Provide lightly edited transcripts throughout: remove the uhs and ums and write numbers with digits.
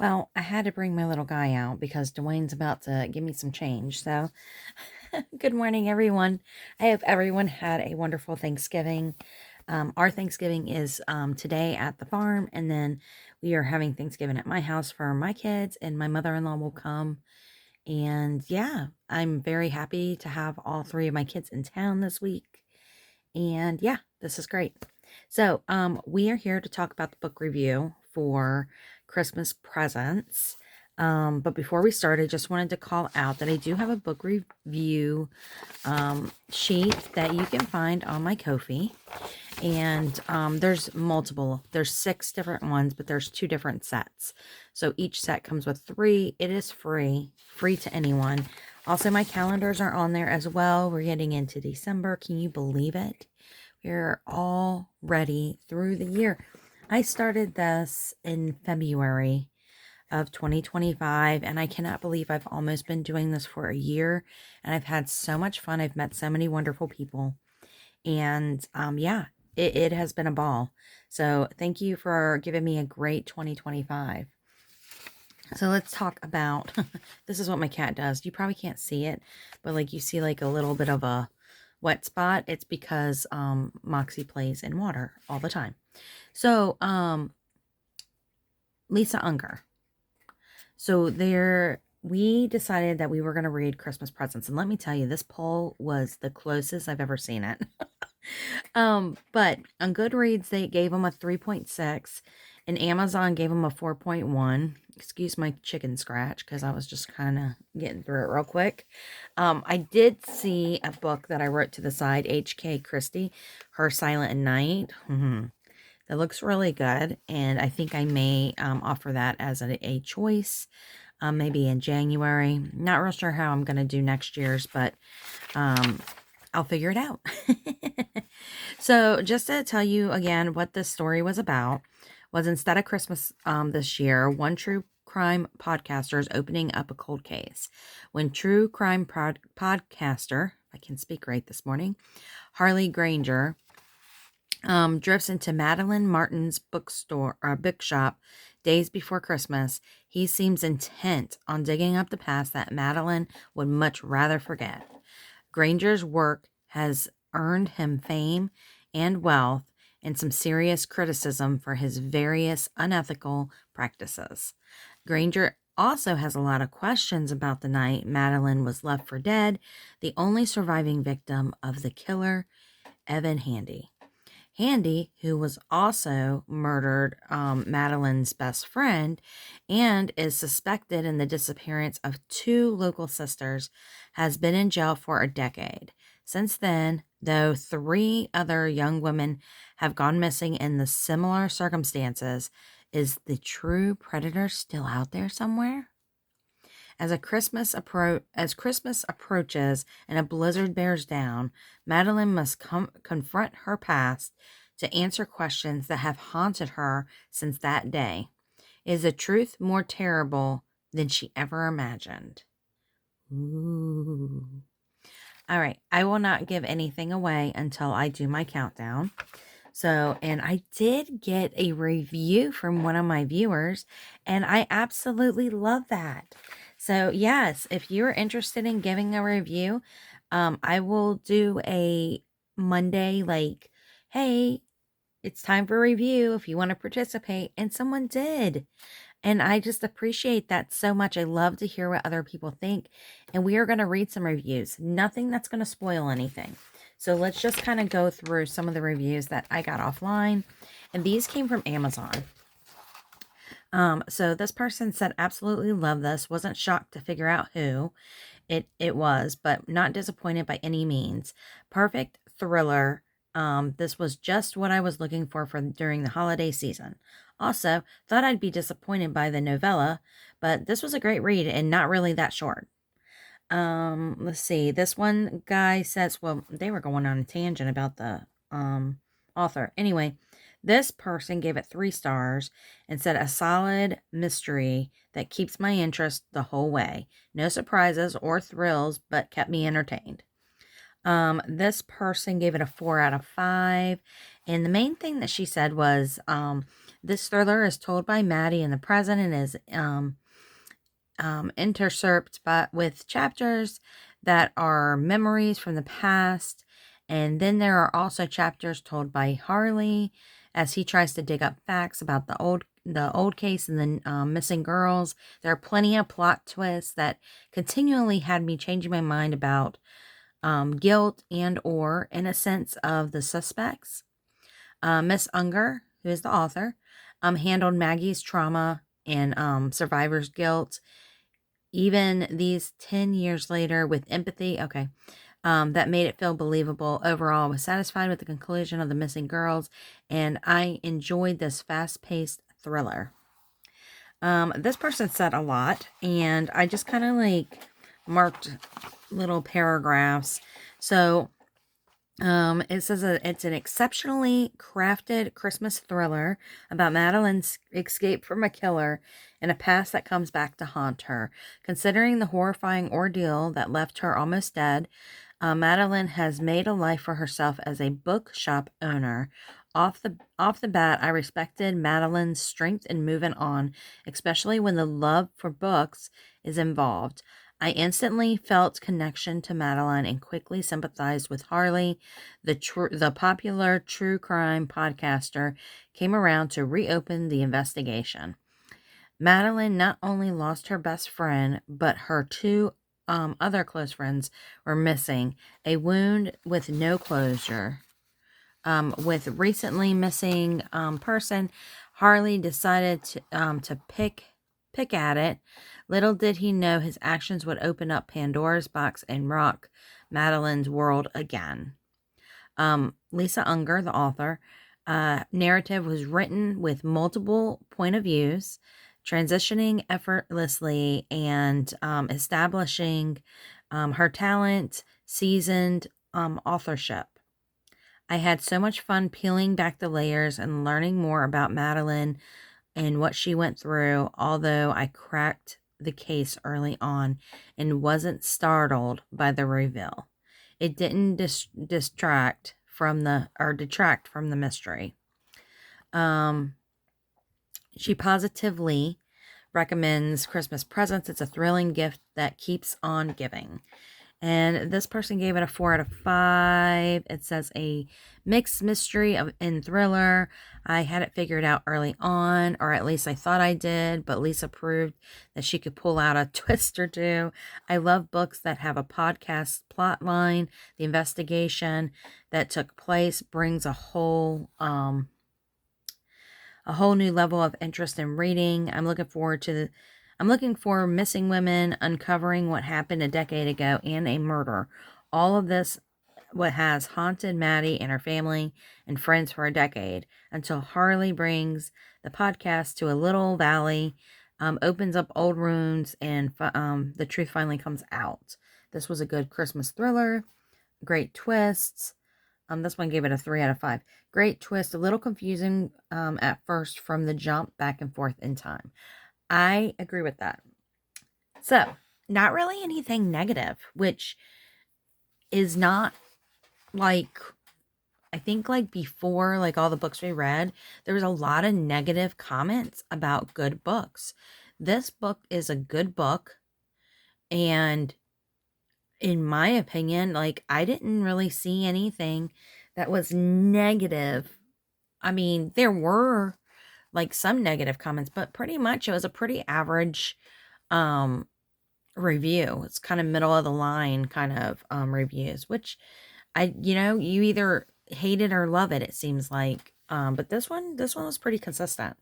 Well, I had to bring my little guy out because Dwayne's about to give me some change. So, good morning, everyone. I hope everyone had a wonderful Thanksgiving. Our Thanksgiving is today at the farm, and then we are having Thanksgiving at my house for my kids, and my mother-in-law will come. And yeah, I'm very happy to have all three of my kids in town this week. And yeah, this is great. So, we are here to talk about the book review for Christmas presents. But before we start, I just wanted to call out that I do have a book review sheet that you can find on my Ko-fi. And there's 6 different ones, but there's 2 different sets. So each set comes with 3. It is free to anyone. Also, my calendars are on there as well. We're getting into December. Can you believe it? We're already through the year. I started this in February of 2025, and I cannot believe I've almost been doing this for a year, and I've had so much fun. I've met so many wonderful people, and yeah, it has been a ball. So thank you for giving me a great 2025. So let's talk about, this is what my cat does. You probably can't see it, but like you see like a little bit of a wet spot. It's because Moxie plays in water all the time. So Lisa Unger. So we decided that we were going to read Christmas presents. And let me tell you, this poll was the closest I've ever seen it. But on Goodreads, they gave them a 3.6, and Amazon gave them a 4.1. Excuse my chicken scratch, because I was just kind of getting through it real quick. I did see a book that I wrote to the side, H.K. Christie, Her Silent Night. That looks really good, and I think I may offer that as a choice, maybe in January. Not real sure how I'm going to do next year's, but I'll figure it out. So just to tell you again what this story was about, was instead of Christmas this year, one true crime podcaster is opening up a cold case. When true crime podcaster, I can speak right this morning, Harley Granger, drifts into Madeline Martin's bookshop days before Christmas, he seems intent on digging up the past that Madeline would much rather forget. Granger's work has earned him fame and wealth, and some serious criticism for his various unethical practices. Granger also has a lot of questions about the night Madeline was left for dead, the only surviving victim of the killer, Evan Handy. Handy, who was also murdered, Madeline's best friend, and is suspected in the disappearance of 2 local sisters, has been in jail for a decade. Since then, though 3 other young women have gone missing in the similar circumstances, is the true predator still out there somewhere? As Christmas approaches and a blizzard bears down, Madeline must confront her past to answer questions that have haunted her since that day. Is the truth more terrible than she ever imagined? Ooh. All right, I will not give anything away until I do my countdown. So, and I did get a review from one of my viewers, and I absolutely love that. So, yes, if you're interested in giving a review, I will do a Monday, like, hey, it's time for review if you want to participate. And someone did. And I just appreciate that so much. I love to hear what other people think. And we are going to read some reviews. Nothing that's going to spoil anything. So let's just kind of go through some of the reviews that I got offline. And these came from Amazon. So this person said, absolutely love this. Wasn't shocked to figure out who it was, but not disappointed by any means. Perfect thriller. This was just what I was looking for during the holiday season. Also, thought I'd be disappointed by the novella, but this was a great read and not really that short. Let's see. This one guy says, well, they were going on a tangent about the author. Anyway, this person gave it 3 stars and said a solid mystery that keeps my interest the whole way. No surprises or thrills, but kept me entertained. This person gave it a 4 out of 5. And the main thing that she said was, This thriller is told by Maddie in the present and is interspersed with chapters that are memories from the past. And then there are also chapters told by Harley as he tries to dig up facts about the old case and the missing girls. There are plenty of plot twists that continually had me changing my mind about guilt and or innocence of the suspects. Miss Unger, who is the author, handled Maggie's trauma and survivor's guilt, even these 10 years later, with empathy. Okay. That made it feel believable. Overall, I was satisfied with the conclusion of the missing girls, and I enjoyed this fast-paced thriller. This person said a lot, and I just kind of like marked little paragraphs. So it says it's an exceptionally crafted Christmas thriller about Madeline's escape from a killer and a past that comes back to haunt her. Considering the horrifying ordeal that left her almost dead, Madeline has made a life for herself as a bookshop owner. Off the bat, I respected Madeline's strength in moving on, especially when the love for books is involved. I instantly felt connection to Madeline and quickly sympathized with Harley. The popular true crime podcaster came around to reopen the investigation. Madeline not only lost her best friend, but her two other close friends were missing. A wound with no closure. With recently missing person, Harley decided to pick at it. Little did he know his actions would open up Pandora's box and rock Madeline's world again. Lisa Unger, the author, narrative was written with multiple point of views, transitioning effortlessly and establishing her talent, seasoned authorship. I had so much fun peeling back the layers and learning more about Madeline and what she went through, although I cracked the case early on and wasn't startled by the reveal. It didn't detract from the mystery. She positively recommends Christmas Presents. It's a thrilling gift that keeps on giving. And this person gave it a 4 out of 5. It says a mixed mystery and thriller. I had it figured out early on, or at least I thought I did, but Lisa proved that she could pull out a twist or two. I love books that have a podcast plot line. The investigation that took place brings a whole new level of interest in reading. I'm looking for missing women, uncovering what happened a decade ago, and a murder. All of this what has haunted Maddie and her family and friends for a decade until Harley brings the podcast to a little valley, opens up old wounds, and the truth finally comes out. This was a good Christmas thriller. Great twists. This one gave it a 3 out of 5. Great twist. A little confusing at first from the jump back and forth in time. I agree with that. So, not really anything negative, which is not like, I think like before, like all the books we read, there was a lot of negative comments about good books. This book is a good book. And in my opinion, like I didn't really see anything that was negative. I mean, there were like some negative comments, but pretty much it was a pretty average review. It's kind of middle of the line kind of reviews, which you either hate it or love it, it seems like. But this one was pretty consistent.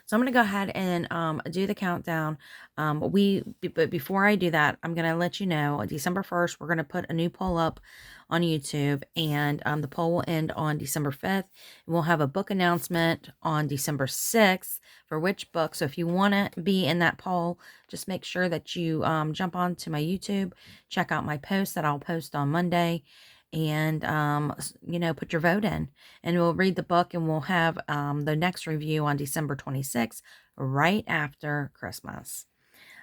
So I'm going to go ahead and do the countdown. But before I do that, I'm going to let you know, December 1st, we're going to put a new poll up on YouTube, and the poll will end on December 5th. And we'll have a book announcement on December 6th for which book. So if you want to be in that poll, just make sure that you jump onto my YouTube, check out my post that I'll post on Monday, and put your vote in, and we'll read the book, and we'll have the next review on December 26th, right after Christmas.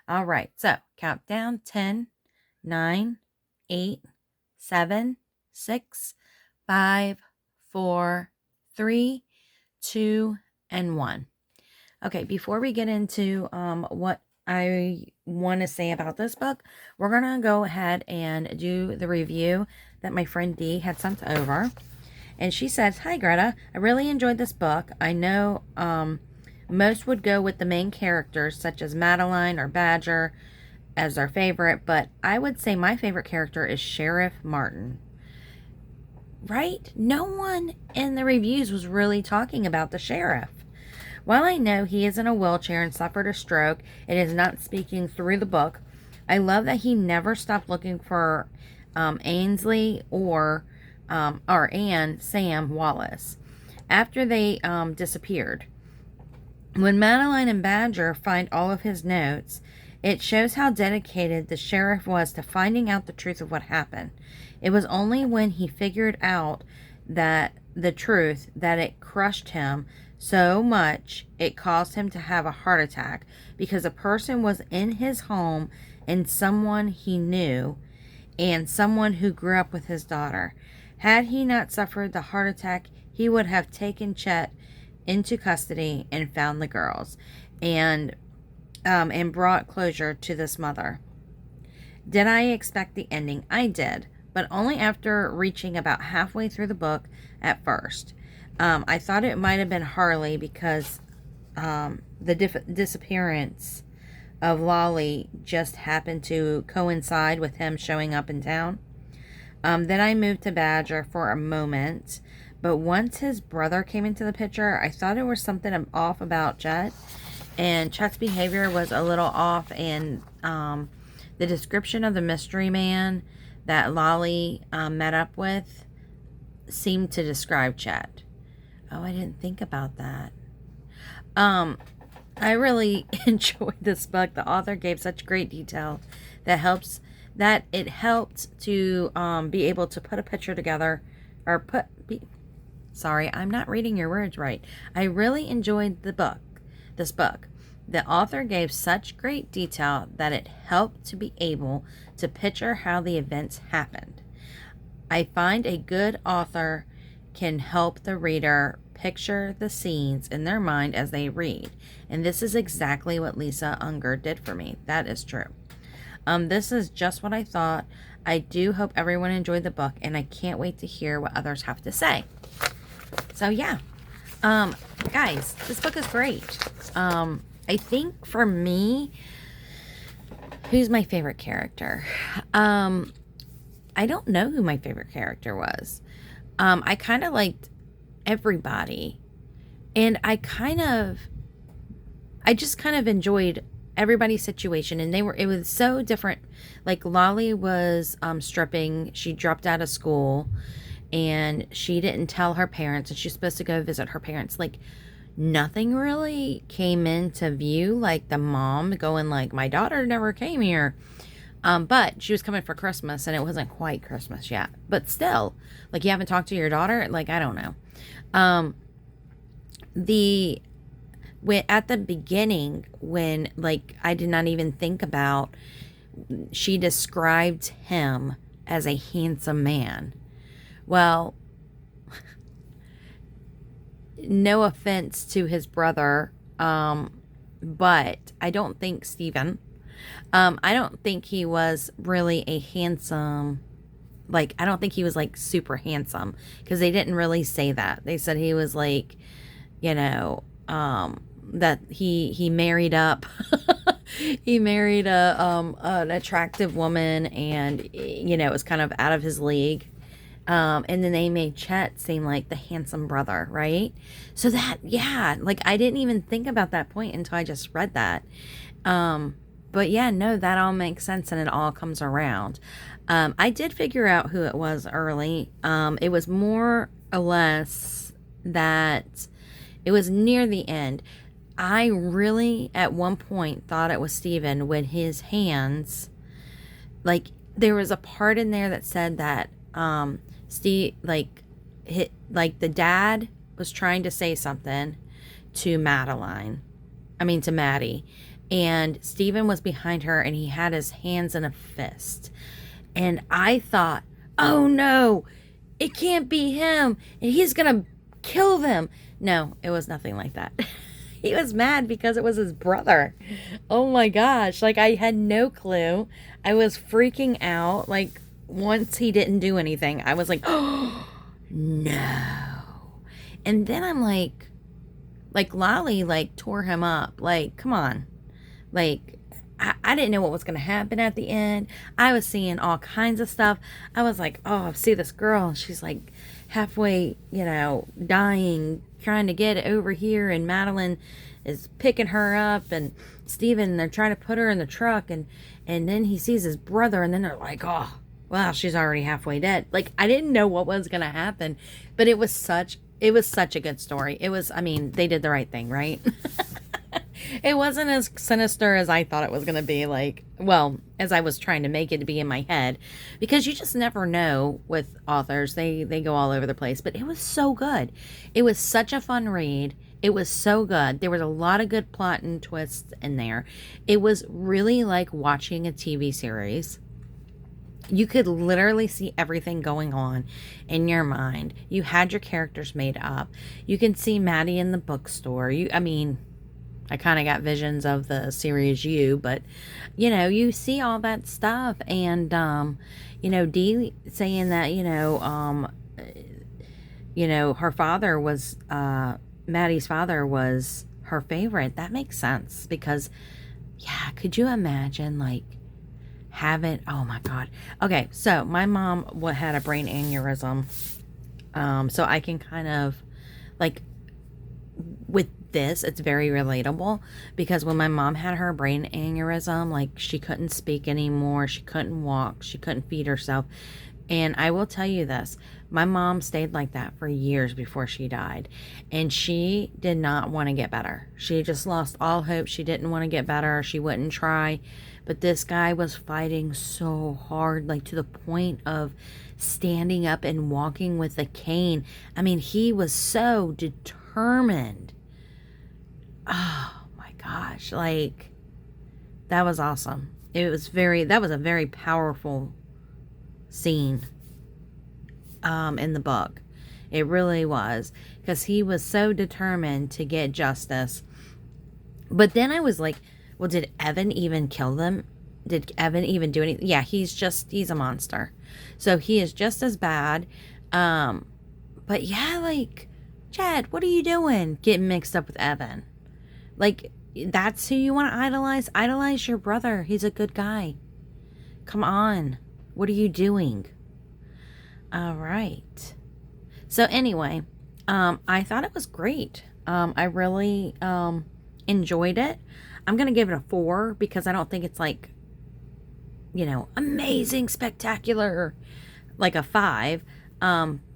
All right, so countdown: 10, 9, 8, 7, 6, 5, 4, 3, 2, and 1. Okay, before we get into what I want to say about this book, we're going to go ahead and do the review that my friend Dee had sent over. And she says, "Hi Greta, I really enjoyed this book. I know most would go with the main characters such as Madeline or Badger as their favorite, but I would say my favorite character is Sheriff Martin." Right? No one in the reviews was really talking about the sheriff. While I know he is in a wheelchair and suffered a stroke and is not speaking through the book, I love that he never stopped looking for Ainsley or Sam Wallace after they disappeared. When Madeline and Badger find all of his notes, it shows how dedicated the sheriff was to finding out the truth of what happened. It was only when he figured out that the truth that it crushed him so much it caused him to have a heart attack, because a person was in his home and someone he knew and someone who grew up with his daughter. Had he not suffered the heart attack, he would have taken Chet into custody and found the girls and brought closure to this mother. Did I expect the ending? I did, but only after reaching about halfway through the book at first. I thought it might have been Harley because the disappearance of Lolly just happened to coincide with him showing up in town. Then I moved to Badger for a moment, but once his brother came into the picture, I thought there was something off about Chet, and Chet's behavior was a little off, and the description of the mystery man that Lolly met up with seemed to describe Chet. Oh, I didn't think about that. I really enjoyed this book. The author gave such great detail that it helped to be able to put a picture together, or sorry, I'm not reading your words right. I really enjoyed this book. The author gave such great detail that it helped to be able to picture how the events happened. I find a good author can help the reader picture the scenes in their mind as they read. And this is exactly what Lisa Unger did for me. That is true. This is just what I thought. I do hope everyone enjoyed the book, and I can't wait to hear what others have to say. So yeah, guys, this book is great. I think for me, who's my favorite character? I don't know who my favorite character was. I kind of liked everybody, and I just kind of enjoyed everybody's situation, and it was so different. Like Lolly was stripping. She dropped out of school, and she didn't tell her parents, and she's supposed to go visit her parents. Like nothing really came into view, like the mom going like, my daughter never came here. But she was coming for Christmas, and it wasn't quite Christmas yet. But still, like, you haven't talked to your daughter? Like, I don't know. At the beginning, when, like, I did not even think about, she described him as a handsome man. Well, no offense to his brother, but I don't think Stephen... I don't think he was really a handsome, like, I don't think he was, like, super handsome, because they didn't really say that. They said he was, like, you know, that he married up, he married an attractive woman, and, you know, it was kind of out of his league. And then they made Chet seem like the handsome brother, right? So that, yeah, like, I didn't even think about that point until I just read that. But yeah, no, that all makes sense, and it all comes around. I did figure out who it was early. It was more or less that it was near the end. I really, at one point, thought it was Stephen when his hands, like, there was a part in there that said that Steve, the dad was trying to say something to to Maddie. And Stephen was behind her, and he had his hands in a fist. And I thought, oh no, it can't be him, and he's gonna kill them. No, it was nothing like that. He was mad because it was his brother. Oh my gosh. Like, I had no clue. I was freaking out. Like, once he didn't do anything, I was like, oh, no. And then I'm like, Lolly, like, tore him up. Like, come on. Like, I didn't know what was going to happen at the end. I was seeing all kinds of stuff. I was like, oh, I see this girl. She's like halfway, dying, trying to get over here. And Madeline is picking her up. And Steven, they're trying to put her in the truck. And then he sees his brother. And then they're like, oh, well, she's already halfway dead. Like, I didn't know what was going to happen. But it was such a good story. They did the right thing, right? It wasn't as sinister as I thought it was going to be, as I was trying to make it to be in my head, because you just never know with authors. They go all over the place, but it was so good. It was such a fun read. It was so good. There was a lot of good plot and twists in there. It was really like watching a TV series. You could literally see everything going on in your mind. You had your characters made up. You can see Maddie in the bookstore. I kind of got visions of the series but you see all that stuff. And Dee saying that her father was Maddie's father was her favorite. That makes sense, because could you imagine oh my god. Okay, so my mom had a brain aneurysm, so I can kind of with this, it's very relatable, because when my mom had her brain aneurysm, she couldn't speak anymore, she couldn't walk, she couldn't feed herself. And I will tell you this, my mom stayed like that for years before she died, and she did not want to get better. She just lost all hope. She didn't want to get better. She wouldn't try. But this guy was fighting so hard, to the point of standing up and walking with a cane. He was so determined. Oh my gosh, that was awesome. That was a very powerful scene in the book. It really was, because he was so determined to get justice. But then I was like, well, did Evan even kill them? Did Evan even do anything? Yeah, he's a monster. So he is just as bad. But yeah, Chad, what are you doing getting mixed up with Evan? That's who you want to idolize? Idolize your brother. He's a good guy. Come on. What are you doing? All right. So anyway, I thought it was great. I really enjoyed it. I'm going to give it a 4, because I don't think it's amazing, spectacular, like a 5.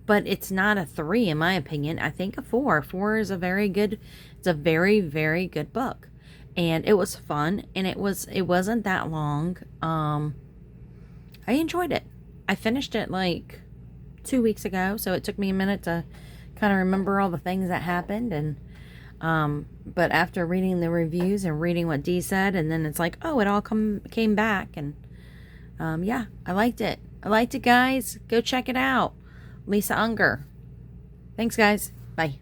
But it's not a 3 in my opinion. I think a 4. 4 is it's a very, very good book. And it was fun, and it wasn't that long. I enjoyed it. I finished it 2 weeks ago, so it took me a minute to kind of remember all the things that happened. And but after reading the reviews and reading what Dee said, and then it's it all came back. And I liked it. Guys. Go check it out. Lisa Unger. Thanks, guys. Bye.